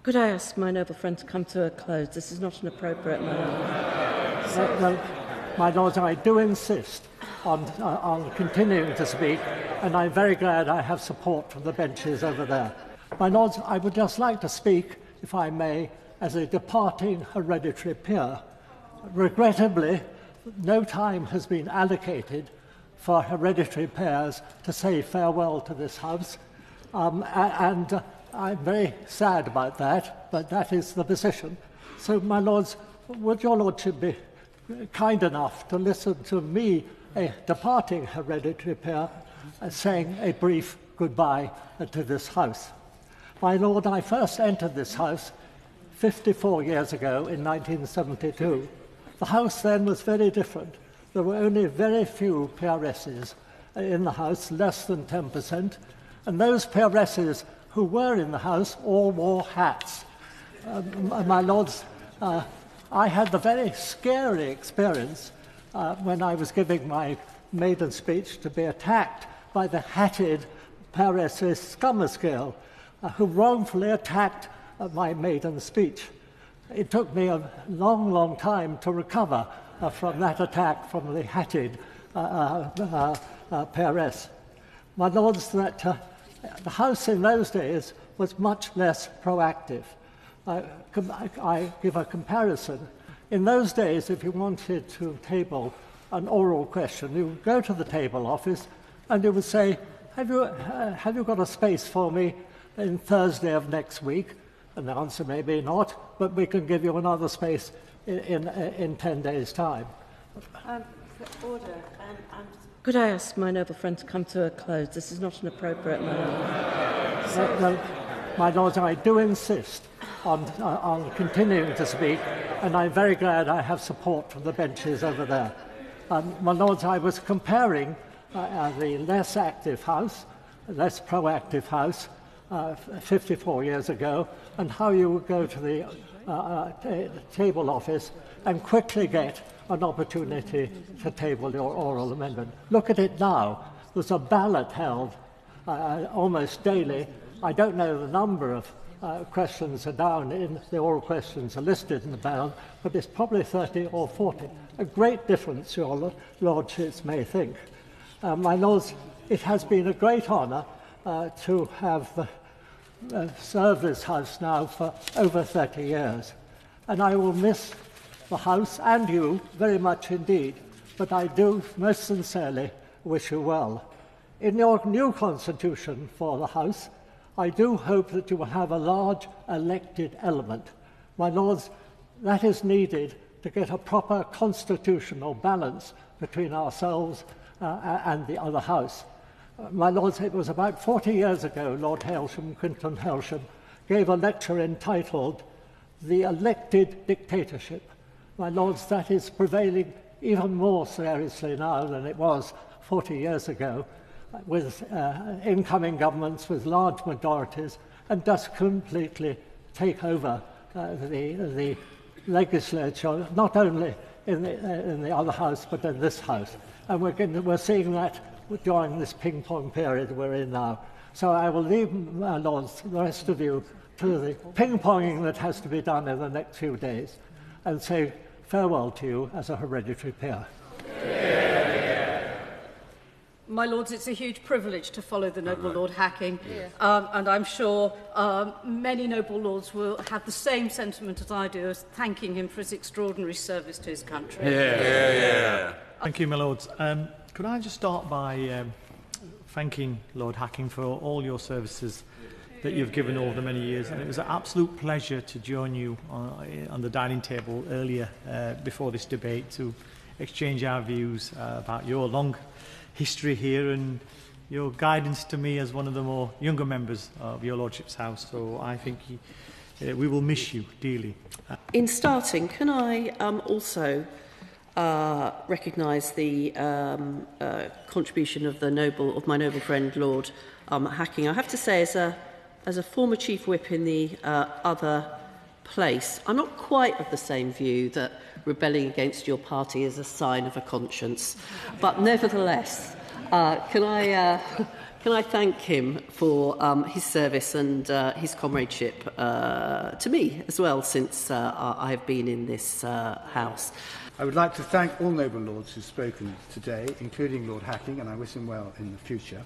Could I ask my noble friend to come to a close? This is not an appropriate moment. Well, my lords, I do insist on continuing to speak, and I'm very glad I have support from the benches over there. My lords, I would just like to speak, if I may, as a departing hereditary peer. Regrettably, no time has been allocated for hereditary peers to say farewell to this House, and I'm very sad about that, but that is the position. So, my lords, would your lordship be kind enough to listen to me, a departing hereditary peer, saying a brief goodbye to this House. My lord, I first entered this House 54 years ago in 1972. The House then was very different. There were only very few peeresses in the House, less than 10%, and those peeresses who were in the House all wore hats. My lords, I had the very scary experience when I was giving my maiden speech to be attacked by the hatted peeresses Skummerscale, who wrongfully attacked my maiden speech. It took me a long, long time to recover from that attack from the hatted peeress. My lords, that the House in those days was much less proactive. I give a comparison. In those days, if you wanted to table an oral question, you would go to the table office and you would say, have you got a space for me in Thursday of next week? And the answer may be not, but we can give you another space in 10 days' time. For order, could I ask my noble friend to come to a close? This is not an appropriate moment. Well, my lords, I do insist on continuing to speak, and I'm very glad I have support from the benches over there. My lords, I was comparing the less active House, less proactive House, 54 years ago, and how you would go to the table office and quickly get an opportunity to table your oral amendment. Look at it now. There's a ballot held almost daily. I don't know the number of questions are down in the oral questions are listed in the ballot, but it's probably 30 or 40. A great difference, your lordships may think. My lords, it has been a great honour to have served this House now for over 30 years. And I will miss the House and you very much indeed, but I do most sincerely wish you well. In your new constitution for the House, I do hope that you will have a large elected element. My lords, that is needed to get a proper constitutional balance between ourselves and the other House. My lords, it was about 40 years ago, Lord Hailsham, Quinton Hailsham, gave a lecture entitled "The Elected Dictatorship." My lords, that is prevailing even more seriously now than it was 40 years ago, with incoming governments with large majorities, and does completely take over the legislature, not only in the other House, but in this House. And we're seeing that during this ping-pong period we're in now. So I will leave, my lords, the rest of you, to the ping-ponging that has to be done in the next few days, and say farewell to you as a hereditary peer. My lords, it's a huge privilege to follow the noble Lord Hacking, and I'm sure many noble lords will have the same sentiment as I do, as thanking him for his extraordinary service to his country. Thank you, my lords. Could I just start by thanking Lord Hacking for all your services that you've given over the many years, and it was an absolute pleasure to join you on the dining table earlier before this debate to exchange our views about your long history here and your guidance to me as one of the more younger members of your Lordship's House. So I think we will miss you dearly. In starting, can I also recognise the contribution of my noble friend Lord Hacking? I have to say, as a former Chief Whip in the other place, I'm not quite of the same view that rebelling against your party is a sign of a conscience. But nevertheless, can Can I thank him for his service and his comradeship to me as well since I have been in this House. I would like to thank all noble lords who've spoken today, including Lord Hacking, and I wish him well in the future.